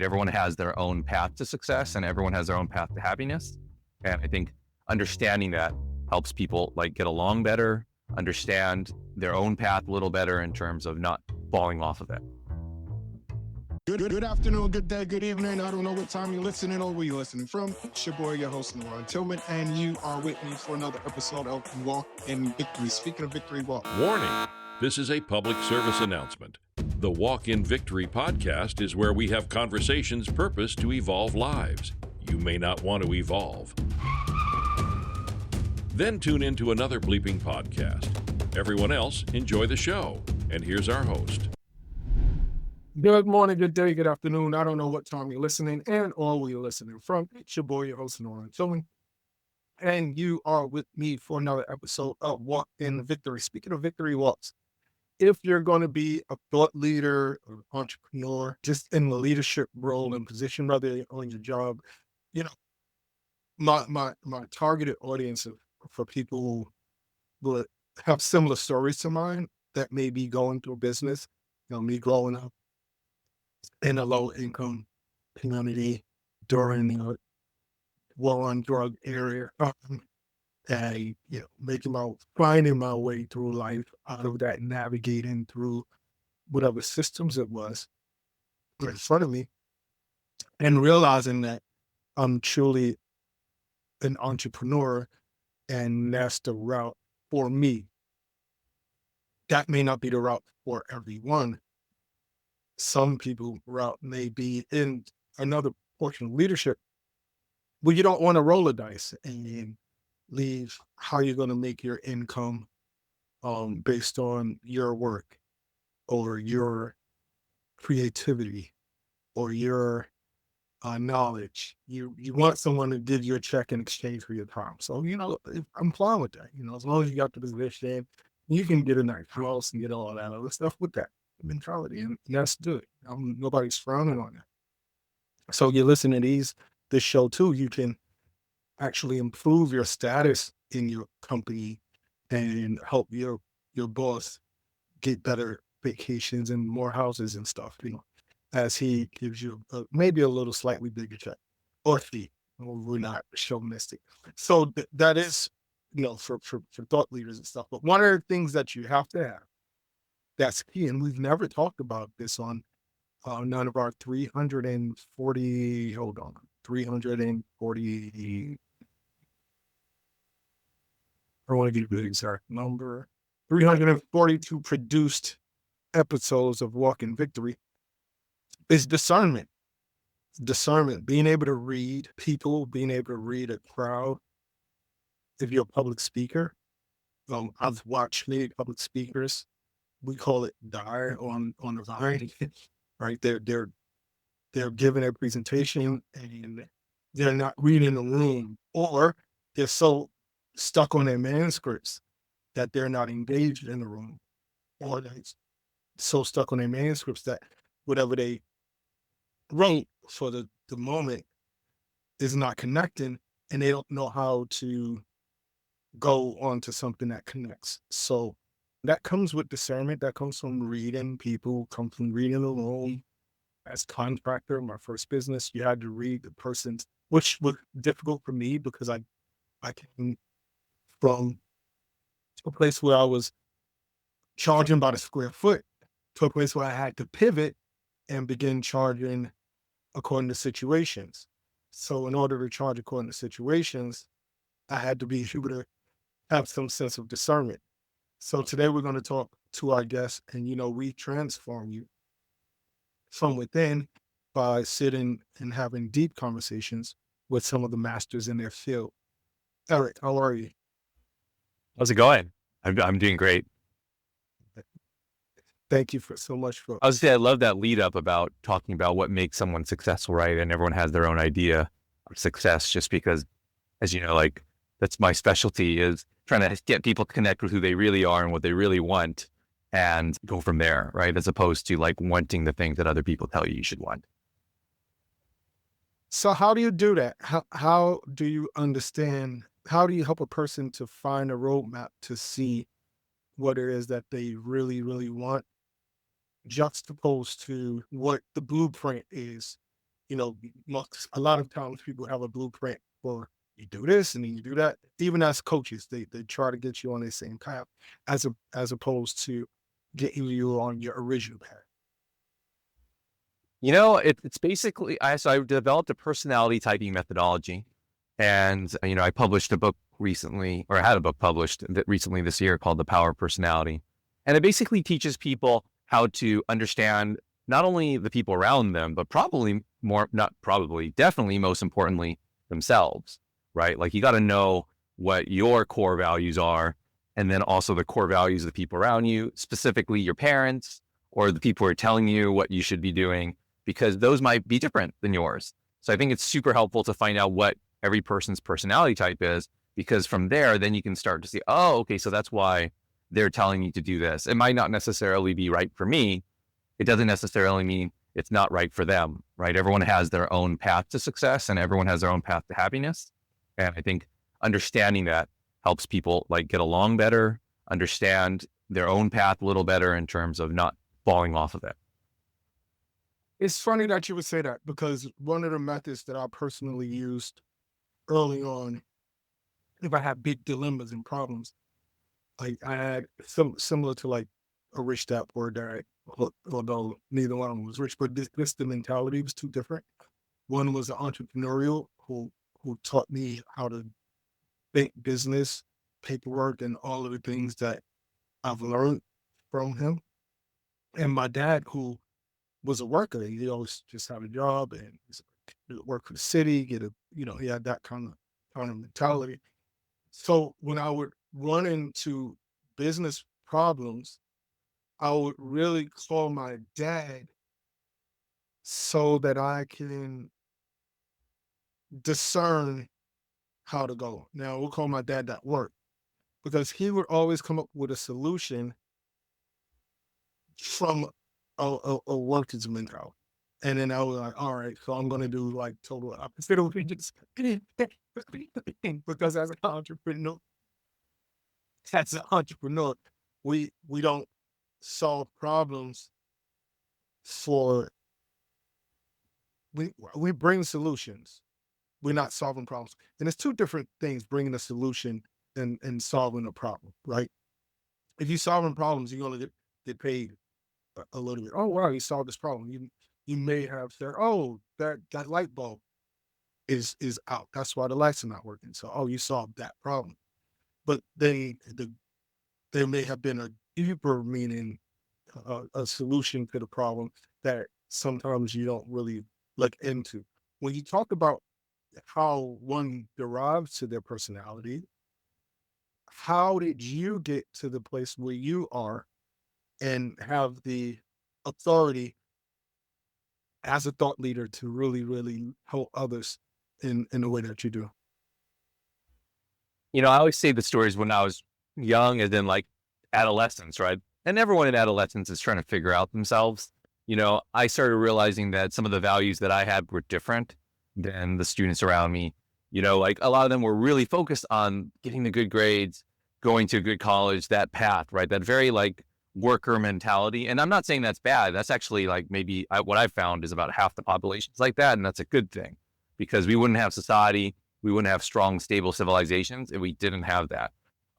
Everyone has their own path to success and everyone has their own path to happiness. And I think understanding that helps people like get along better, understand their own path a little better in terms of not falling off of it. Good afternoon, good day, good evening. I don't know what time you're listening or where you're listening from. It's your boy, your host, NaRon Tillman, and you are with me for another episode of Walk in Victory. Speaking of victory, walk. Warning! This is a public service announcement. The Walk in Victory podcast is where we have conversations purposed to evolve lives. You may not want to evolve. Then tune into another bleeping podcast. Everyone else, enjoy the show. And here's our host. Good morning, good day, good afternoon. I don't know what time you're listening and or where you're listening from. It's your boy, your host, NaRon Tillman, and you are with me for another episode of Walk in Victory. Speaking of victory walks, if you're going to be a thought leader or entrepreneur, just in the leadership role and position, whether on your job, you know, my targeted audience for people who will have similar stories to mine that may be going through business. Me growing up in a low income community during the war on drug area, and finding my way through life out of that, navigating through whatever systems it was in front of me, and realizing that I'm truly an entrepreneur and that's the route for me. That may not be the route for everyone. Some people's route may be in another portion of leadership, but you don't want to roll the dice and leave how you're going to make your income based on your work or your creativity or your knowledge. You want someone to give you a check in exchange for your time. So, I'm fine with that. As long as you got the position, you can get a nice house and get all that other stuff with that mentality. And that's good. Nobody's frowning on that. So you listen to this show too, you can actually improve your status in your company and help your boss get better vacations and more houses and stuff, as he gives you maybe a little slightly bigger check or fee. We're not chauvinistic. So that is, for thought leaders and stuff. But one of the things that you have to have that's key, and we've never talked about this on none of our 340, 340, I want to give you the exact number, 342 produced episodes of Walk in Victory, is discernment. Discernment, being able to read people, being able to read a crowd. If you're a public speaker, I've watched many public speakers. We call it die on the vine, right? They're giving a presentation and they're not reading the room, or they're so stuck on their manuscripts that they're not engaged in the room, or they're so stuck on their manuscripts that whatever they wrote for the moment is not connecting, and they don't know how to go on to something that connects. So that comes with discernment. That comes from reading people, comes from reading the room. As contractor, my first business, you had to read the person's, which was difficult for me because I came from a place where I was charging by the square foot to a place where I had to pivot and begin charging according to situations. So in order to charge according to situations, I had to be able to have some sense of discernment. So today we're going to talk to our guests, and we transform you from within by sitting and having deep conversations with some of the masters in their field. Eric, how are you? How's it going? I'm doing great. Thank you so much for. I was gonna say, I love that lead up about talking about what makes someone successful, right? And everyone has their own idea of success, just because, as you know, like that's my specialty, is trying to get people to connect with who they really are and what they really want and go from there, right? As opposed to like wanting the things that other people tell you should want. So how do you do that? How do you understand? How do you help a person to find a roadmap to see what it is that they really, really want, juxtaposed to what the blueprint is a lot of times people have a blueprint for you do this and then you do that. Even as coaches, they try to get you on the same path as opposed to getting you on your original path. It's basically, so I developed a personality typing methodology, and, I published a book recently, or I had a book published recently this year called The Power of Personality. And it basically teaches people how to understand not only the people around them, but definitely most importantly, themselves, right? Like, you got to know what your core values are, and then also the core values of the people around you, specifically your parents or the people who are telling you what you should be doing, because those might be different than yours. So I think it's super helpful to find out what every person's personality type is, because from there, then you can start to see, oh, okay, so that's why they're telling me to do this. It might not necessarily be right for me. It doesn't necessarily mean it's not right for them, right? Everyone has their own path to success, and everyone has their own path to happiness. And I think understanding that helps people like get along better, understand their own path a little better in terms of not falling off of it. It's funny that you would say that, because one of the methods that I personally used early on, if I had big dilemmas and problems, like I had similar to like a rich dad, poor dad, although neither one of them was rich, but the mentality was too different. One was an entrepreneurial who taught me how to think business, paperwork, and all of the things that I've learned from him. And my dad, who was a worker, he always just had a job and work for the city, he had that kind of mentality. So when I would run into business problems, I would really call my dad so that I can discern how to go. Now, we'll call my dad that work, because he would always come up with a solution from a worker's mentality. And then I was like, all right, so I'm going to do like total opposite of what he just because as an entrepreneur, we don't solve problems we bring solutions. We're not solving problems. And it's two different things, bringing a solution and solving a problem, right? If you're solving problems, you're going to get paid a little bit. Oh, wow, you solved this problem. You may have said, oh, that light bulb is out. That's why the lights are not working. So, oh, you solved that problem. But there may have been a deeper meaning, a solution to the problem that sometimes you don't really look into. When you talk about how one derives to their personality, how did you get to the place where you are and have the authority as a thought leader to really, really help others in the way that you do? I always say the stories when I was young and then like adolescence, right? And everyone in adolescence is trying to figure out themselves. I started realizing that some of the values that I had were different than the students around me. Like a lot of them were really focused on getting the good grades, going to a good college, that path, right? That very like worker mentality. And I'm not saying that's bad. That's actually like what I've found is about half the population's like that. And that's a good thing, because we wouldn't have society. We wouldn't have strong, stable civilizations if we didn't have that.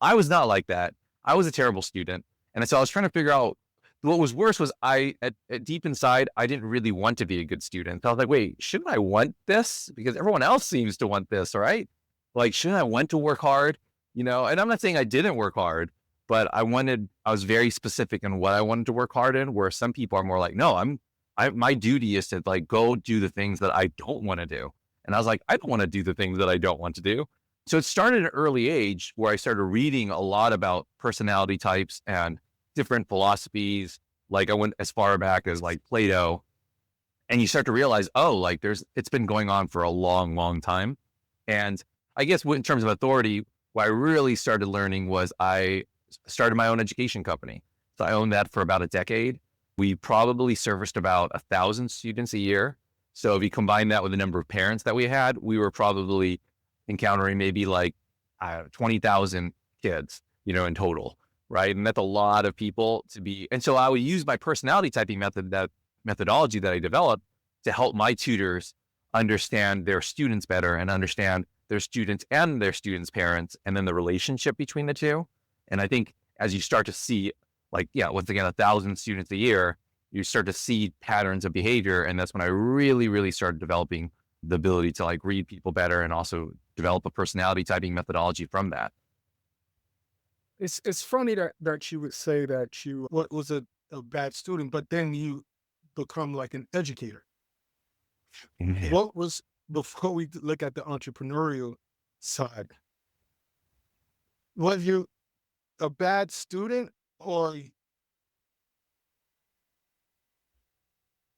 I was not like that. I was a terrible student. And so I was trying to figure out what was worse was at deep inside, I didn't really want to be a good student. So I was like, wait, shouldn't I want this? Because everyone else seems to want this, right? Like, shouldn't I want to work hard? And I'm not saying I didn't work hard, but I was very specific in what I wanted to work hard in, where some people are more like, no, my duty is to like go do the things that I don't want to do. And I was like, I don't want to do the things that I don't want to do. So it started at an early age where I started reading a lot about personality types and different philosophies. Like I went as far back as like Plato, and you start to realize, oh, like it's been going on for a long, long time. And I guess in terms of authority, what I really started learning was I started my own education company. So I owned that for about a decade. We probably serviced about 1,000 students a year. So if you combine that with the number of parents that we had, we were probably encountering maybe like 20,000 kids, in total, right? And that's a lot of people to be. And so I would use my personality typing methodology that I developed to help my tutors understand their students better and understand their students and their students' parents, and then the relationship between the two. And I think as you start to see, like, yeah, once again, 1,000 students a year, you start to see patterns of behavior. And that's when I really, really started developing the ability to like read people better and also develop a personality typing methodology from that. It's funny that you would say that you was a bad student, but then you become like an educator. Yeah. What was, before we look at the entrepreneurial side, was you a bad student, or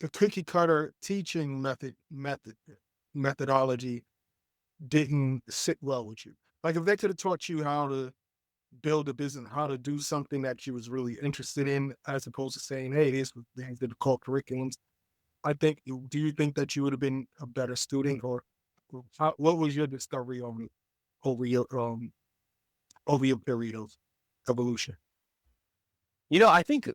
the cookie cutter teaching methodology didn't sit well with you? Like if they could have taught you how to build a business, how to do something that you was really interested in, as opposed to saying, hey, these were things that are called curriculums. Do you think that you would have been a better student, or what was your discovery over your period of evolution? I think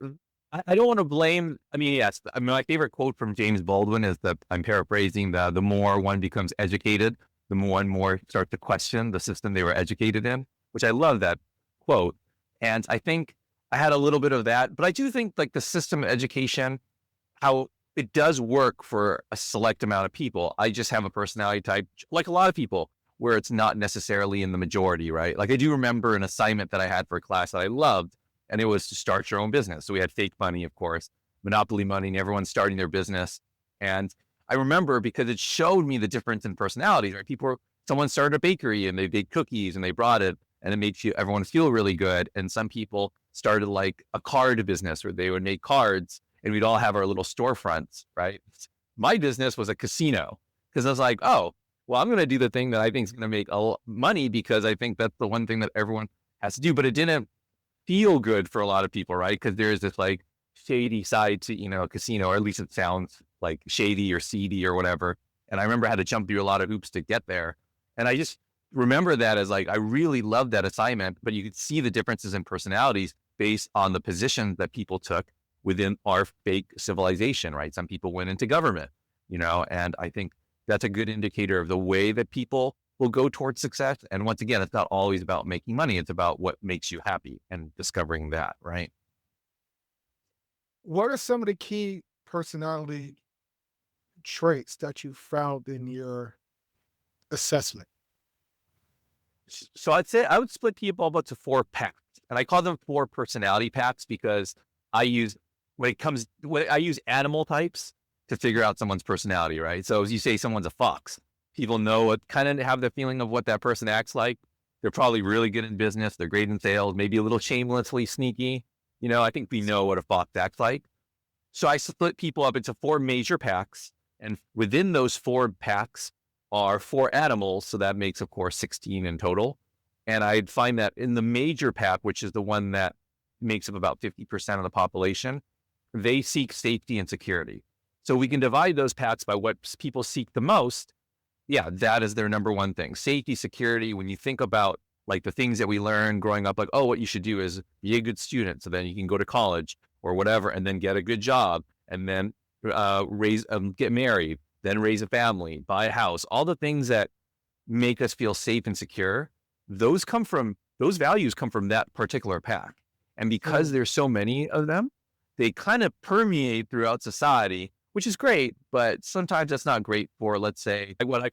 I don't want to blame. I mean, yes. I mean, my favorite quote from James Baldwin is that, I'm paraphrasing, the more one becomes educated, the more start to question the system they were educated in, which I love that quote. And I think I had a little bit of that, but I do think like the system of education, how it does work for a select amount of people. I just have a personality type, like a lot of people, where it's not necessarily in the majority, right? Like I do remember an assignment that I had for a class that I loved, and it was to start your own business. So we had fake money, of course, monopoly money, and everyone's starting their business. And I remember because it showed me the difference in personalities, right? Someone started a bakery and they baked cookies and they brought it, and it made everyone feel really good. And some people started like a card business where they would make cards, and we'd all have our little storefronts, right? My business was a casino, because I was like, oh, well, I'm going to do the thing that I think is going to make money, because I think that's the one thing that everyone has to do. But it didn't feel good for a lot of people, right? Because there's this like shady side to, a casino, or at least it sounds like shady or seedy or whatever. And I remember I had to jump through a lot of hoops to get there. And I just remember that as like, I really loved that assignment, but you could see the differences in personalities based on the positions that people took within our fake civilization, right? Some people went into government, and I think that's a good indicator of the way that people will go towards success. And once again, it's not always about making money. It's about what makes you happy and discovering that, right? What are some of the key personality traits that you found in your assessment? So I'd say I would split people up into 4 packs, and I call them 4 personality packs because I use animal types to figure out someone's personality, right? So as you say, someone's a fox. People kind of have the feeling of what that person acts like. They're probably really good in business. They're great in sales, maybe a little shamelessly sneaky. I think we know what a fox acts like. So I split people up into 4 major packs, and within those 4 packs are 4 animals. So that makes, of course, 16 in total. And I'd find that in the major pack, which is the one that makes up about 50% of the population, they seek safety and security. So we can divide those packs by what people seek the most. Yeah, that is their number one thing. Safety, security. When you think about like the things that we learn growing up, like, oh, what you should do is be a good student, so then you can go to college or whatever, and then get a good job, and then get married, then raise a family, buy a house. All the things that make us feel safe and secure, those values come from that particular pack. And because there's so many of them, they kind of permeate throughout society, which is great, but sometimes that's not great for, let's say, like I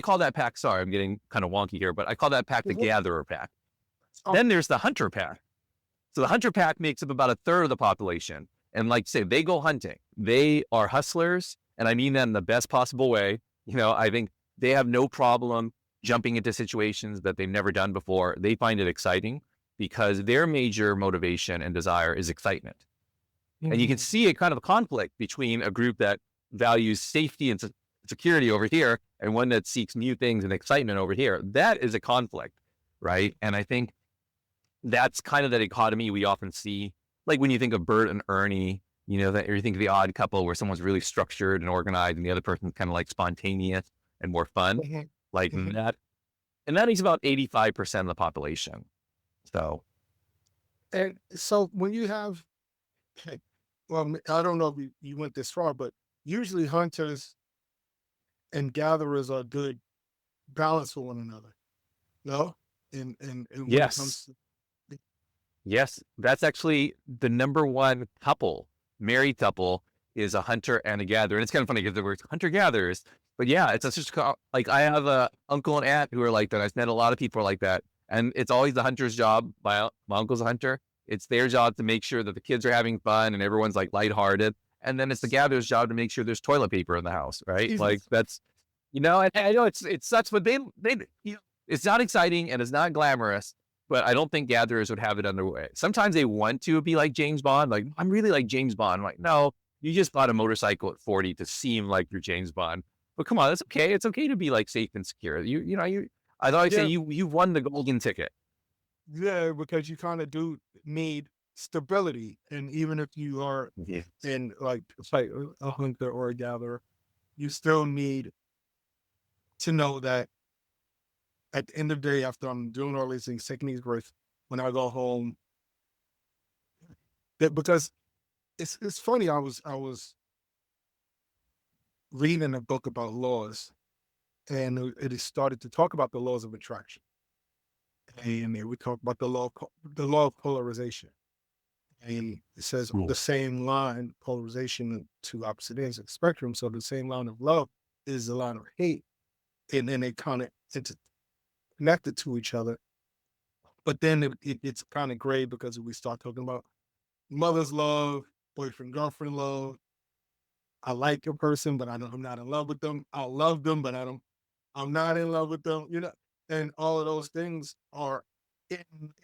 call that pack, sorry, I'm getting kind of wonky here, but I call that pack the gatherer pack. Then there's the hunter pack. So the hunter pack makes up about 1/3 of the population. And like say, they go hunting. They are hustlers, and I mean that in the best possible way. I think they have no problem jumping into situations that they've never done before. They find it exciting because their major motivation and desire is excitement. And you can see a kind of a conflict between a group that values safety and security over here and one that seeks new things and excitement over here. That is a conflict, right? And I think that's kind of the dichotomy we often see. Like when you think of Bert and Ernie, that you think of the Odd Couple, where someone's really structured and organized and the other person's kind of like spontaneous and more fun, like that. And that is about 85% of the population. So When you have, well, I don't know if you went this far, but usually hunters and gatherers are good balance for one another. No? And when it comes Yes. to Yes. That's actually the number one couple, married couple, is a hunter and a gatherer. And it's kind of funny because the word hunter gatherers, but yeah, it's just like I have a uncle and aunt who are like that. I've met a lot of people like that. And it's always the hunter's job. My uncle's a hunter. It's their job to make sure that the kids are having fun and everyone's like lighthearted. And then it's the gatherer's job to make sure there's toilet paper in the house, right? Like Jesus. that's, and I know it sucks, but it's not exciting and it's not glamorous, but I don't think gatherers would have it underway. Sometimes they want to be like James Bond. Like, I'm really like James Bond. I'm like, no, you just bought a motorcycle at 40 to seem like you're James Bond. But come on, it's okay. It's okay to be like safe and secure. I always say Yeah, you've won the golden ticket. yeah, because you kind of do need stability. And even if you are Yeah. in like a hunter or a gatherer, you still need to know that at the end of the day, after I'm doing all these things, taking these breaks, when I go home, that because it's funny, I was reading a book about laws, and it started to talk about the laws of attraction, and we talk about the law of polarization, and it says the Cool. same line polarization to opposite ends of the spectrum. So the same line of love is the line of hate, and then they kind of connected to each other. But then it's kind of gray because we start talking about mother's love, boyfriend, girlfriend love. I like a person, but I'm not in love with them. I love them, but I'm not in love with them, and all of those things are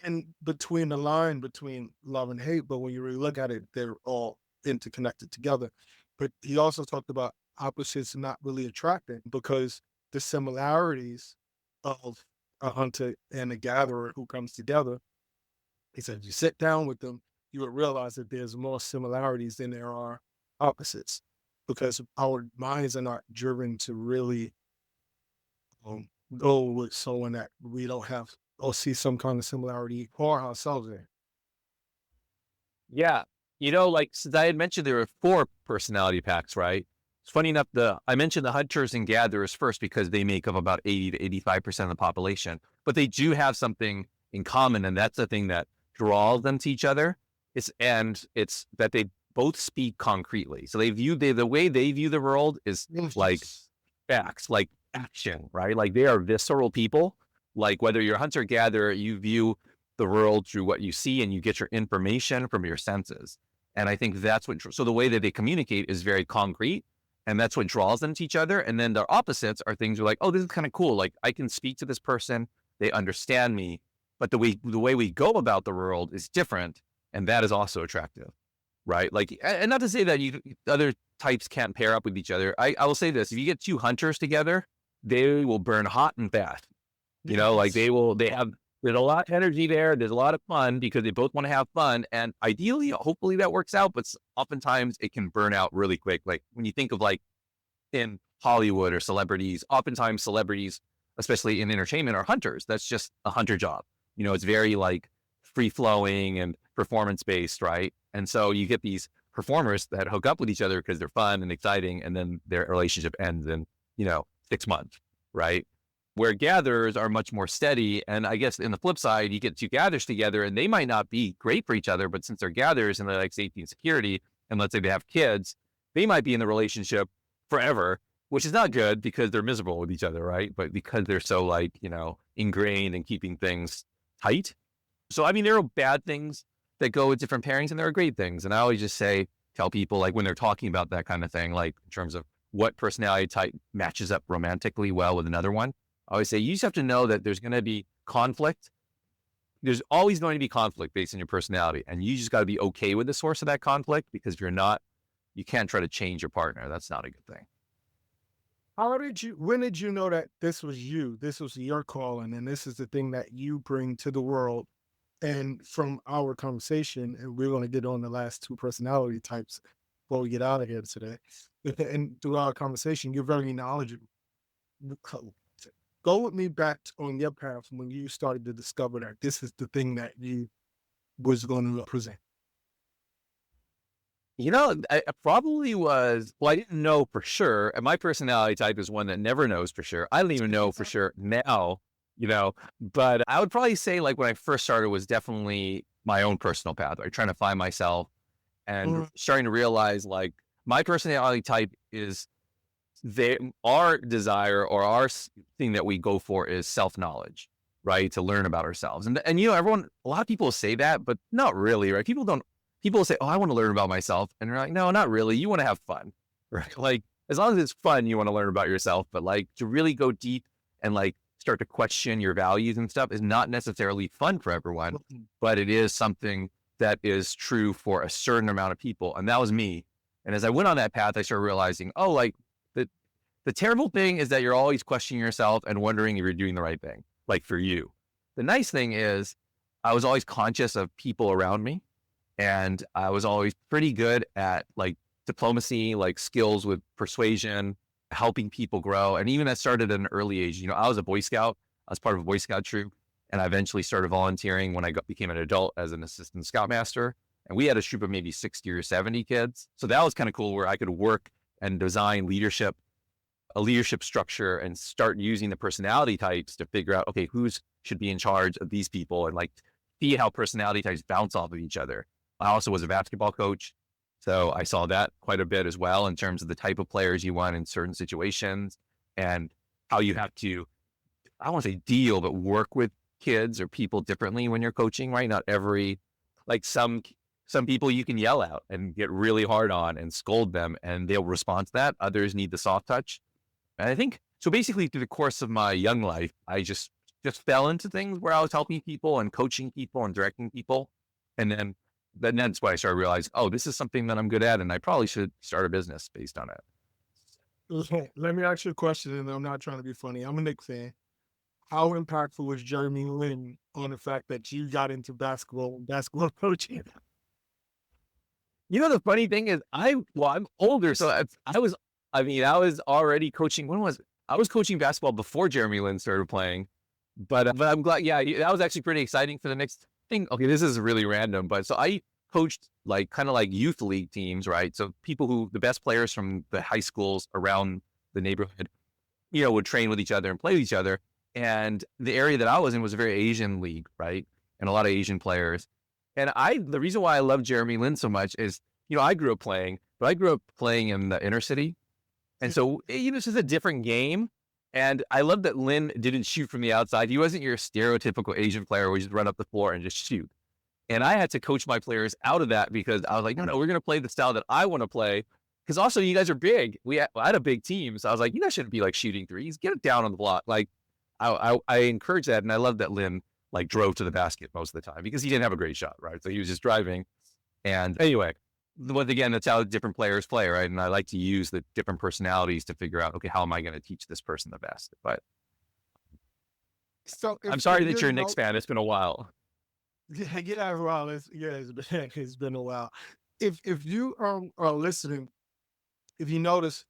in between the line between love and hate. But when you really look at it, they're all interconnected together. But he also talked about opposites not really attracting because the similarities of a hunter and a gatherer who comes together, he said, you sit down with them, you would realize that there's more similarities than there are opposites because our minds are not driven to really go with someone that we don't have or see some kind of similarity or ourselves in. Yeah. Like since I had mentioned there were 4 personality packs, right? It's funny enough, I mentioned the hunters and gatherers first because they make up about 80 to 85% of the population, but they do have something in common. And that's the thing that draws them to each other. It's that they both speak concretely. So the way they view the world is like Yes. facts, like action, right? Like they are visceral people. Like whether you're a hunter gatherer, you view the world through what you see and you get your information from your senses. And I think that's so the way that they communicate is very concrete and that's what draws them to each other. And then their opposites are things like, oh, this is kind of cool. Like I can speak to this person, they understand me, but the way we go about the world is different. And that is also attractive, right? Like, and not to say that other types can't pair up with each other. I will say this, if you get 2 hunters together, they will burn hot and fast. Like Yes. there's a lot of energy there. There's a lot of fun because they both want to have fun. And ideally, hopefully that works out, but oftentimes it can burn out really quick. Like when you think of like in Hollywood or celebrities, oftentimes celebrities, especially in entertainment, are hunters. That's just a hunter job. It's very like free flowing and performance based, right? And so you get these performers that hook up with each other because they're fun and exciting. And then their relationship ends in, 6 months, right? Where gatherers are much more steady. And I guess in the flip side, you get 2 gatherers together and they might not be great for each other, but since they're gatherers and they like safety and security, and let's say they have kids, they might be in the relationship forever, which is not good because they're miserable with each other, right? But because they're so like, ingrained in keeping things tight. So, I mean, there are bad things that go with different pairings and there are great things. And I always just tell people like when they're talking about that kind of thing, like in terms of what personality type matches up romantically well with another one, I always say you just have to know that there's going to be conflict. There's always going to be conflict based on your personality. And you just got to be okay with the source of that conflict because if you're not, you can't try to change your partner. That's not a good thing. When did you know that this was your calling, and this is the thing that you bring to the world? And from our conversation, and we're going to get on the last 2 personality types before we get out of here today. And through our conversation, you're very knowledgeable. Go with me back on your path when you started to discover that this is the thing that you was going to present. I probably was, well, I didn't know for sure. And my personality type is one that never knows for sure. I don't even know for sure now, but I would probably say like when I first started was definitely my own personal path, like trying to find myself and starting to realize like my personality type is our desire or thing that we go for is self-knowledge, right? To learn about ourselves. And a lot of people say that, but not really, right? People say, oh, I want to learn about myself. And they're like, no, not really. You want to have fun, right? Like as long as it's fun, you want to learn about yourself, but like to really go deep and like start to question your values and stuff is not necessarily fun for everyone, but it is something that is true for a certain amount of people. And that was me. And as I went on that path, I started realizing, oh, like the terrible thing is that you're always questioning yourself and wondering if you're doing the right thing, like for you. The nice thing is I was always conscious of people around me. And I was always pretty good at like diplomacy, like skills with persuasion, helping people grow. And even that started at an early age. I was a Boy Scout. I was part of a Boy Scout troop. And I eventually started volunteering when I became an adult as an assistant scoutmaster. And we had a troop of maybe 60 or 70 kids. So that was kind of cool where I could work and design a leadership structure and start using the personality types to figure out, okay, should be in charge of these people and like see how personality types bounce off of each other. I also was a basketball coach. So I saw that quite a bit as well in terms of the type of players you want in certain situations and how you have to, I don't want to say deal, but work with kids or people differently when you're coaching, right? Not every, like some people you can yell at and get really hard on and scold them and they'll respond to that. Others need the soft touch. And I think, so basically through the course of my young life, I just fell into things where I was helping people and coaching people and directing people. And then that's why I started realizing, oh, this is something that I'm good at and I probably should start a business based on it. Okay, let me ask you a question, and I'm not trying to be funny. I'm a Knicks fan. How impactful was Jeremy Lin on the fact that you got into basketball coaching? The funny thing is I'm older. So I was already coaching. I was coaching basketball before Jeremy Lin started playing, but I'm glad. Yeah, that was actually pretty exciting for the next thing. Okay, this is really random, but so I coached like kind of like youth league teams, right? So the best players from the high schools around the neighborhood, would train with each other and play with each other. And the area that I was in was a very Asian league, right? And a lot of Asian players. And the reason why I love Jeremy Lin so much is, I grew up playing in the inner city. And so, this is a different game. And I love that Lin didn't shoot from the outside. He wasn't your stereotypical Asian player where you just run up the floor and just shoot. And I had to coach my players out of that because I was like, no, we're going to play the style that I want to play. Because also you guys are big. I had a big team. So I was like, you guys shouldn't be like shooting threes. Get it down on the block. Like I encourage that. And I love that Lin like drove to the basket most of the time because he didn't have a great shot, right? So he was just driving. And anyway, once again, that's how different players play, right? And I like to use the different personalities to figure out, okay, how am I going to teach this person the best? But So I'm sorry that you're a Knicks fan. It's been a while. Yeah, well, it's been a while. If you are listening, if you notice,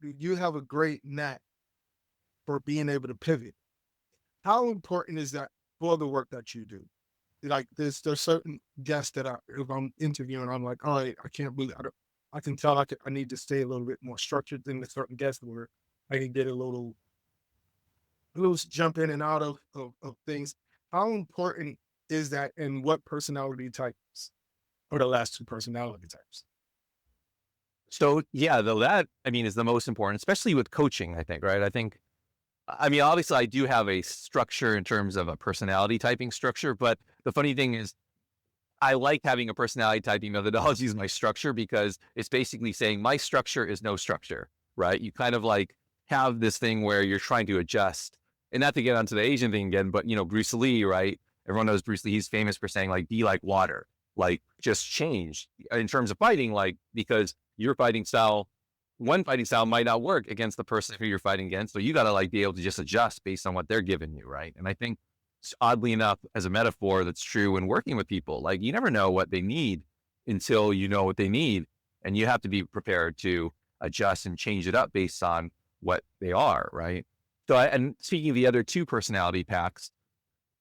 you have a great knack for being able to pivot. How important is that for the work that you do? Like there's certain guests that if I'm interviewing, I'm like, all right, I can't believe I can tell I need to stay a little bit more structured than the certain guests where I can get a little jump in and out of things. How important is that, and what personality types are the last two personality types? So yeah, that is the most important, especially with coaching, I think, right? Obviously I do have a structure in terms of a personality typing structure, but the funny thing is I like having a personality typing methodology as my structure because it's basically saying my structure is no structure, right? You kind of like have this thing where you're trying to adjust, and not to get onto the Asian thing again, but Bruce Lee, right? Everyone knows Bruce Lee. He's famous for saying like, be like water, like just change in terms of fighting, like, because one fighting style might not work against the person who you're fighting against. So you got to like be able to just adjust based on what they're giving you. Right. And I think oddly enough, as a metaphor, that's true when working with people. Like you never know what they need until you know what they need. And you have to be prepared to adjust and change it up based on what they are. Right. So and speaking of the other two personality packs,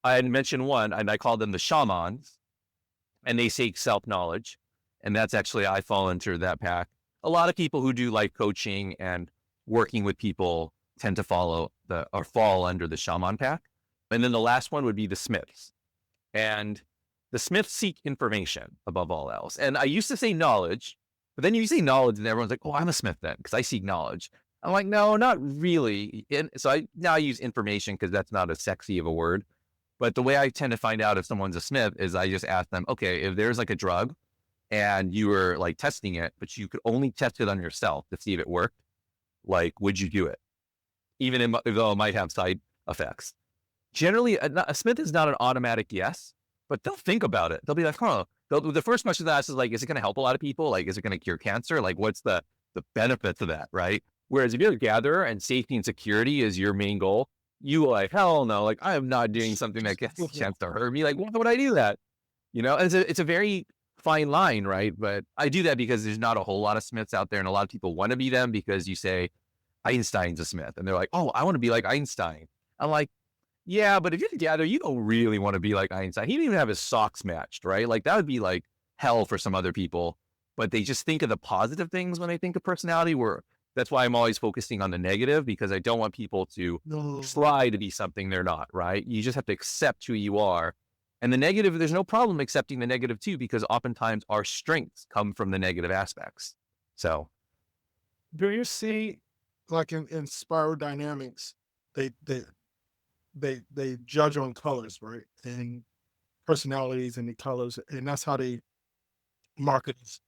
I had mentioned one and I called them the shamans, and they seek self-knowledge. And that's actually, I fall into that pack. A lot of people who do life coaching and working with people tend to fall under the shaman pack. And then the last one would be the Smiths. And the Smiths seek information above all else. And I used to say knowledge, but then you say knowledge and everyone's like, oh, I'm a Smith then, because I seek knowledge. I'm like, no, not really. And so I now use information because that's not as sexy of a word. But the way I tend to find out if someone's a Smith is I just ask them, okay, if there's like a drug and you were like testing it, but you could only test it on yourself to see if it worked, like, would you do it? Even though it might have side effects. Generally, a Smith is not an automatic yes, but they'll think about it. They'll be like, the first question they ask is like, is it going to help a lot of people? Like, is it going to cure cancer? Like, what's the benefits of that, right? Whereas if you're a gatherer and safety and security is your main goal, you are like, hell no, like, I am not doing something that gets a chance to hurt me. Like, why would I do that? You know, and it's a very fine line, right? But I do that because there's not a whole lot of Smiths out there, and a lot of people want to be them because you say, Einstein's a Smith. And they're like, oh, I want to be like Einstein. I'm like, yeah, but if you're a gatherer, you don't really want to be like Einstein. He didn't even have his socks matched, right? Like, that would be like hell for some other people. But they just think of the positive things when they think of personality. That's why I'm always focusing on the negative, because I don't want people to try to be something they're not, right? You just have to accept who you are. And the negative, there's no problem accepting the negative too, because oftentimes our strengths come from the negative aspects. So. Do you see, like in spiral dynamics, they judge on colors, right? And personalities and the colors, and that's how they marketers,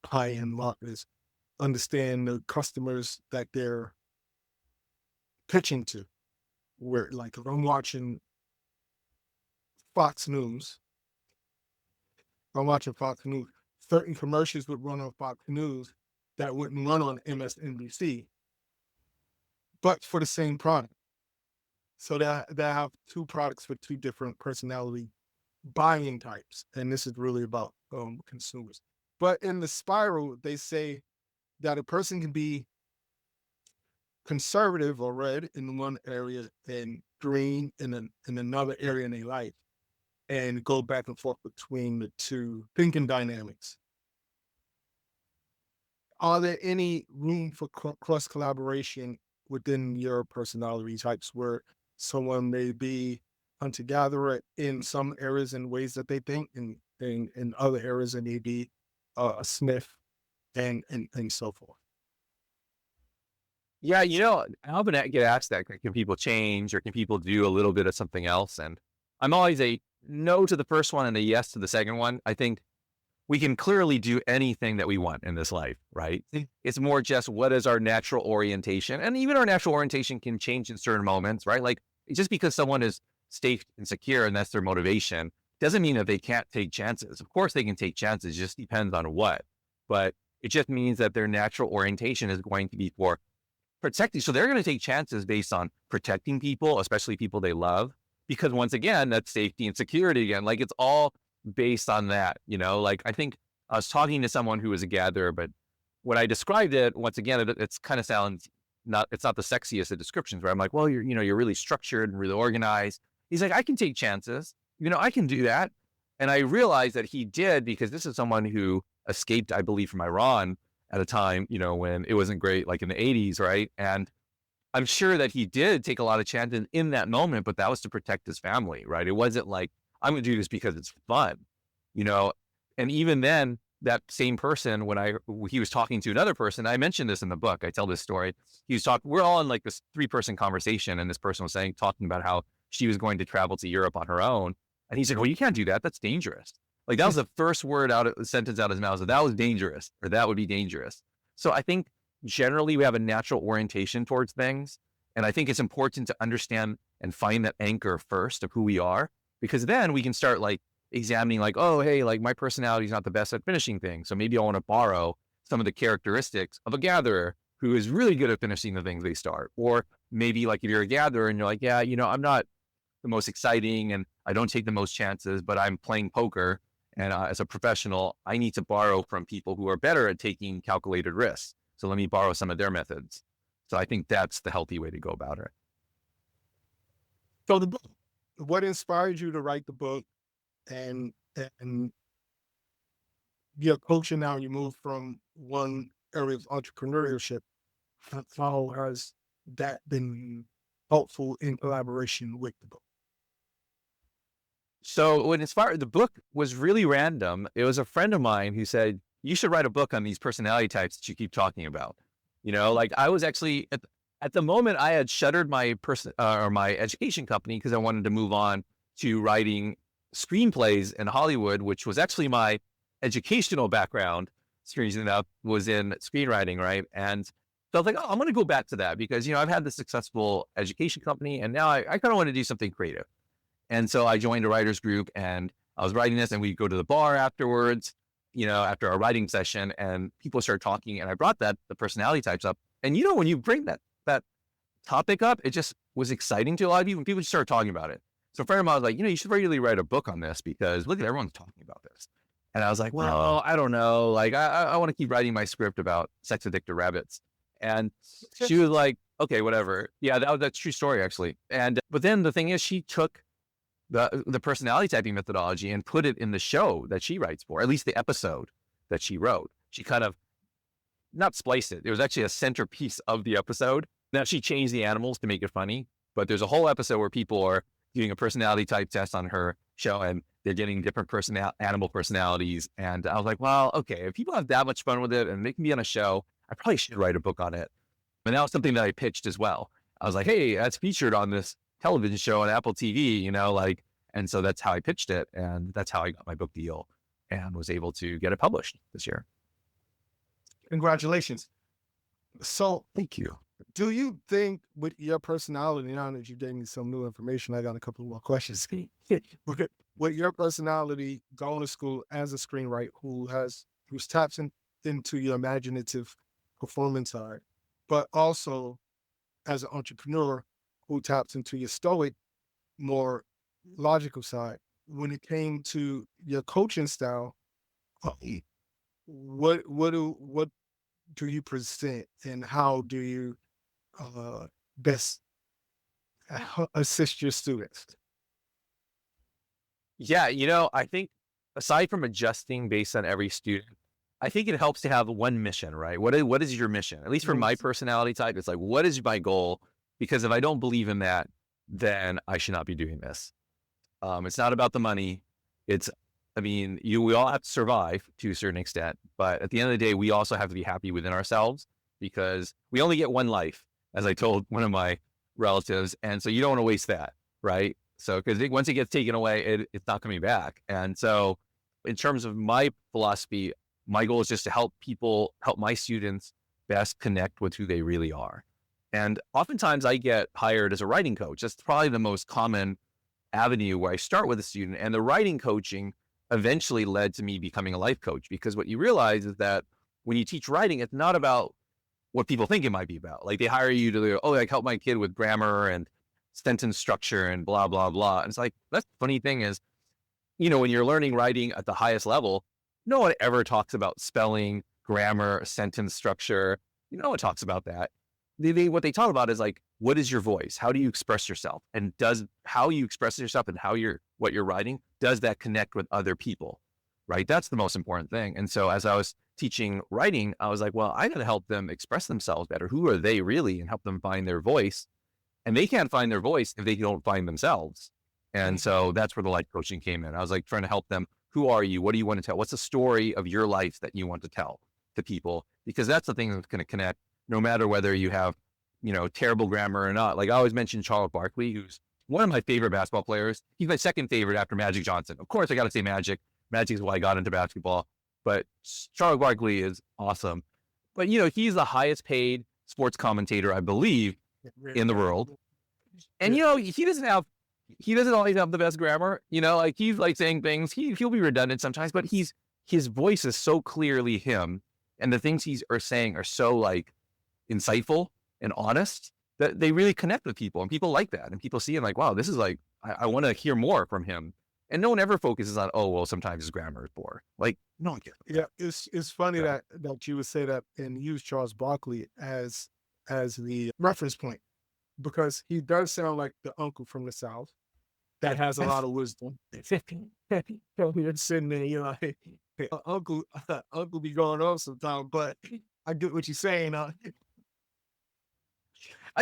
high-end marketers, understand the customers that they're pitching to. Where, like, if I'm watching Fox News, certain commercials would run on Fox News that wouldn't run on MSNBC, but for the same product. So they have two products for two different personality buying types. And this is really about consumers. But in the spiral, they say that a person can be conservative or red in one area and green in another area in their life, and go back and forth between the two thinking dynamics. Are there any room for cross collaboration within your personality types where someone may be hunter-gatherer in some areas and ways that they think, and in other areas they may be a Smith and so forth? Yeah, I often get asked that, can people change, or can people do a little bit of something else? And I'm always a no to the first one and a yes to the second one. I think we can clearly do anything that we want in this life, right? It's more just what is our natural orientation. And even our natural orientation can change in certain moments, right? Like, just because someone is safe and secure and that's their motivation, doesn't mean that they can't take chances. Of course they can take chances, it just depends on what. But it just means that their natural orientation is going to be for protecting. So they're going to take chances based on protecting people, especially people they love, because once again, that's safety and security again. Like, it's all based on that, like, I think I was talking to someone who was a gatherer, but when I described it, once again, it's kind of sounds it's not the sexiest of descriptions, where I'm like, well, you're really structured and really organized. He's like, I can take chances, I can do that. And I realized that he did, because this is someone who escaped, I believe, from Iran at a time, when it wasn't great, like in the 80s, right? And I'm sure that he did take a lot of chances in that moment, but that was to protect his family, right? It wasn't like, I'm going to do this because it's fun, and even then, that same person, when he was talking to another person, I mentioned this in the book, I tell this story, we're all in like this 3-person conversation, and this person was talking about how she was going to travel to Europe on her own. And he said, well, you can't do that. That's dangerous. Like, that was the first sentence out of his mouth. So that was dangerous, or that would be dangerous. So I think generally we have a natural orientation towards things. And I think it's important to understand and find that anchor first of who we are, because then we can start like examining like, oh, hey, like my personality is not the best at finishing things. So maybe I want to borrow some of the characteristics of a gatherer who is really good at finishing the things they start. Or maybe like if you're a gatherer and you're like, yeah, I'm not the most exciting and I don't take the most chances, but I'm playing poker. And as a professional, I need to borrow from people who are better at taking calculated risks. So let me borrow some of their methods. So I think that's the healthy way to go about it. So the book, what inspired you to write the book, and you're coaching now, you move from one area of entrepreneurship. How has that been helpful in collaboration with the book? So when as far the book was really random, it was a friend of mine who said, you should write a book on these personality types that you keep talking about. Like I was actually at the moment I had shuttered my or my education company because I wanted to move on to writing screenplays in Hollywood, which was actually my educational background. Strangely enough, was in screenwriting, right? And so I was like, oh, I'm going to go back to that because I've had this successful education company, and now I kind of want to do something creative. And so I joined a writers group, and I was writing this, and we'd go to the bar afterwards, after our writing session, and people started talking, and I brought the personality types up. And when you bring that topic up, it just was exciting to a lot of people, and people just started talking about it. So a friend of mine was like, you should really write a book on this because look at everyone's talking about this. And I was like, well, I don't know. Like, I want to keep writing my script about sex addicted rabbits. And she was like, okay, whatever. Yeah, that's a true story, actually. But then the thing is, she took the personality typing methodology and put it in the show that she writes for, at least the episode that she wrote. She kind of not spliced it. It was actually a centerpiece of the episode. Now she changed the animals to make it funny, but there's a whole episode where people are doing a personality type test on her show and they're getting different animal personalities. And I was like, well, okay, if people have that much fun with it and they can be on a show, I probably should write a book on it. And that was something that I pitched as well. I was like, hey, that's featured on this television show on Apple TV, and so that's how I pitched it. And that's how I got my book deal and was able to get it published this year. Congratulations. So thank you. Do you think with your personality, now that you gave me some new information, I got a couple more questions. With your personality, going to school as a screenwriter who taps into your imaginative performance side, but also as an entrepreneur who taps into your stoic, more logical side. When it came to your coaching style, what do you present and how do you best assist your students? Yeah, I think aside from adjusting based on every student, I think it helps to have one mission, right? What is your mission? At least for my personality type, it's like, what is my goal? Because if I don't believe in that, then I should not be doing this. It's not about the money. We all have to survive to a certain extent, but at the end of the day, we also have to be happy within ourselves because we only get one life, as I told one of my relatives. And so you don't want to waste that, right? So, because once it gets taken away, it's not coming back. And so in terms of my philosophy, my goal is just to help my students best connect with who they really are. And oftentimes I get hired as a writing coach. That's probably the most common avenue where I start with a student, and the writing coaching eventually led to me becoming a life coach, because what you realize is that when you teach writing, it's not about what people think it might be about. Like they hire you to, help my kid with grammar and sentence structure and blah, blah, blah. And it's like, that's the funny thing is, when you're learning writing at the highest level, no one ever talks about spelling, grammar, sentence structure. No one talks about that. What they talk about is like, what is your voice? How do you express yourself? And does how you express yourself and what you're writing, does that connect with other people? Right? That's the most important thing. And so as I was teaching writing, I was like, well, I got to help them express themselves better. Who are they really? And help them find their voice. And they can't find their voice if they don't find themselves. And so that's where the life coaching came in. I was like trying to help them. Who are you? What do you want to tell? What's the story of your life that you want to tell to people? Because that's the thing that's going to connect, no matter whether you have, terrible grammar or not. Like I always mention Charles Barkley, who's one of my favorite basketball players. He's my second favorite after Magic Johnson. Of course, I got to say Magic. Magic is why I got into basketball. But Charles Barkley is awesome. But, he's the highest paid sports commentator, I believe, in the world. And, he doesn't always have the best grammar. He's like saying things, he'll be redundant sometimes, but his voice is so clearly him. And the things he's saying are so like insightful and honest that they really connect with people, and people like that. And people see him like, wow, this is like, I want to hear more from him. And no one ever focuses on, sometimes his grammar is poor. Like, no one cares. Yeah, it's funny that you would say that and use Charles Barkley as the reference point, because he does sound like the uncle from the South that has a lot of wisdom. You're sitting there, Uncle be going on sometimes, but I get what you're saying. I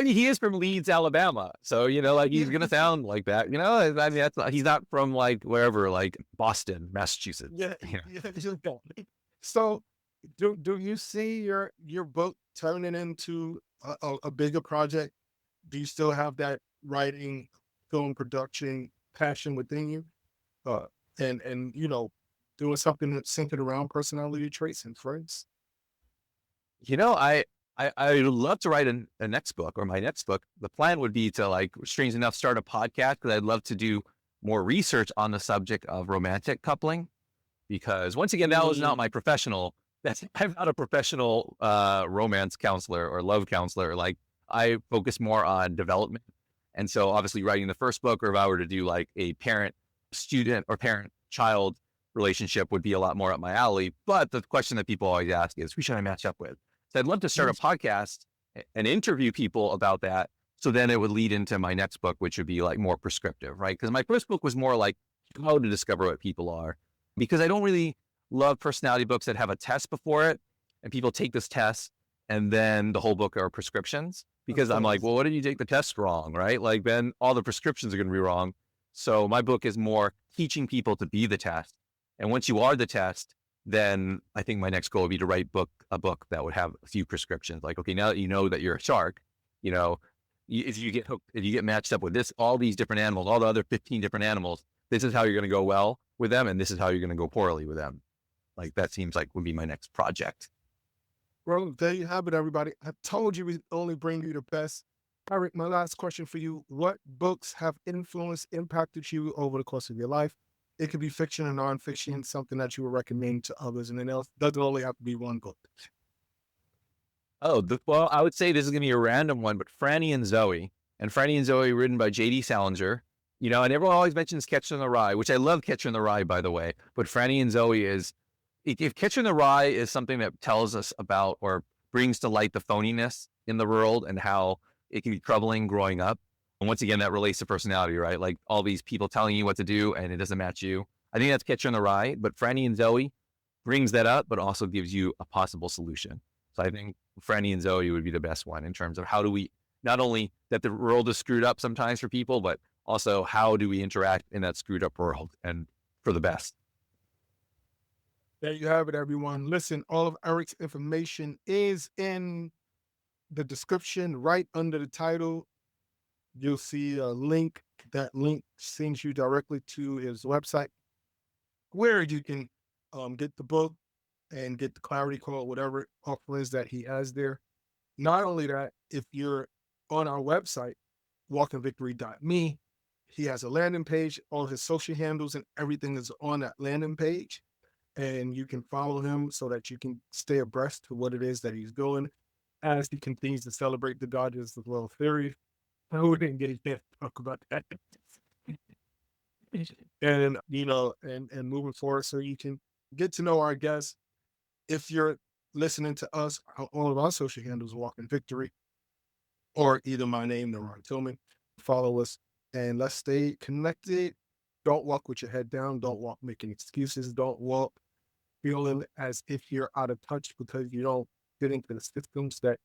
mean, he is from Leeds, Alabama. So, like he's going to sound like that, I mean, he's not from like wherever, like Boston, Massachusetts. Yeah. So do you see your book turning into a bigger project? Do you still have that writing, film production passion within you? Uh, and doing something that's centered around personality traits and friends? I would love to write a next book or my next book. The plan would be to, like, strange enough, start a podcast because I'd love to do more research on the subject of romantic coupling. Because once again, that was not my professional. I'm not a professional romance counselor or love counselor. Like, I focus more on development. And so obviously writing the first book, or if I were to do like a parent-student or parent-child relationship, would be a lot more up my alley. But the question that people always ask is, who should I match up with? So I'd love to start a podcast and interview people about that. So then it would lead into my next book, which would be like more prescriptive, right? Because my first book was more like how to discover what people are. Because I don't really love personality books that have a test before it and people take this test and then the whole book are prescriptions. Because I'm like, well, what if you take the test wrong, right? Like then all the prescriptions are going to be wrong. So my book is more teaching people to be the test. And once you are the test, then I think my next goal would be to write a book that would have a few prescriptions. Like, okay, now that you know that you're a shark, if you get hooked, if you get matched up with all these different animals, all the other 15 different animals, this is how you're going to go well with them. And this is how you're going to go poorly with them. Like that seems like would be my next project. Well, there you have it, everybody. I told you we only bring you the best. Eric, my last question for you. What books have impacted you over the course of your life? It could be fiction or nonfiction, something that you would recommend to others, and then else doesn't only have to be one book. Oh, well, I would say this is going to be a random one, but Franny and Zoe. And Franny and Zoe written by J.D. Salinger. And everyone always mentions Catcher in the Rye, which I love Catcher in the Rye, by the way. But Franny and Zoe is, if Catcher in the Rye is something that tells us about or brings to light the phoniness in the world and how it can be troubling growing up. And once again, that relates to personality, right? Like all these people telling you what to do and it doesn't match you. I think that's Catcher in the Rye, but Franny and Zoe brings that up, but also gives you a possible solution. So I think Franny and Zoe would be the best one in terms of how do we, not only that the world is screwed up sometimes for people, but also how do we interact in that screwed up world and for the best. There you have it, everyone. Listen, all of Eric's information is in the description right under the title. You'll see a link. That link sends you directly to his website where you can get the book and get the clarity call, whatever offerings that he has there. Not only that, if you're on our website, walkinvictory.me, he has a landing page, all his social handles and everything is on that landing page. And you can follow him so that you can stay abreast to what it is that he's doing as he continues to celebrate the Dodgers of World Series. We didn't get a chance to talk about that. And, and moving forward so you can get to know our guests. If you're listening to us, all of our social handles, Walk in Victory, or either my name, NaRon Tillman, follow us and let's stay connected. Don't walk with your head down. Don't walk making excuses. Don't walk feeling as if you're out of touch because you don't fit into the systems that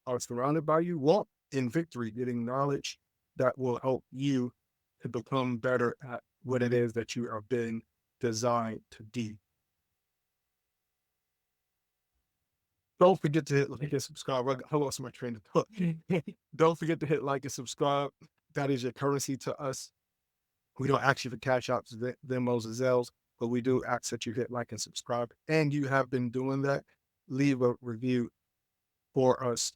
are surrounded by you. Walk in victory, getting knowledge that will help you to become better at what it is that you are being designed to do. Don't forget to hit like and subscribe. I lost my train of thought. Don't forget to hit like and subscribe. That is your currency to us. We don't ask you for cash outs, Venmos, or Zelles, but we do ask that you hit like and subscribe. And you have been doing that. Leave a review for us,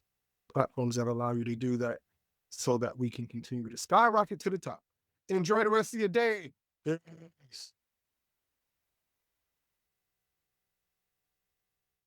platforms that allow you to do that so that we can continue to skyrocket to the top. Enjoy the rest of your day. Peace.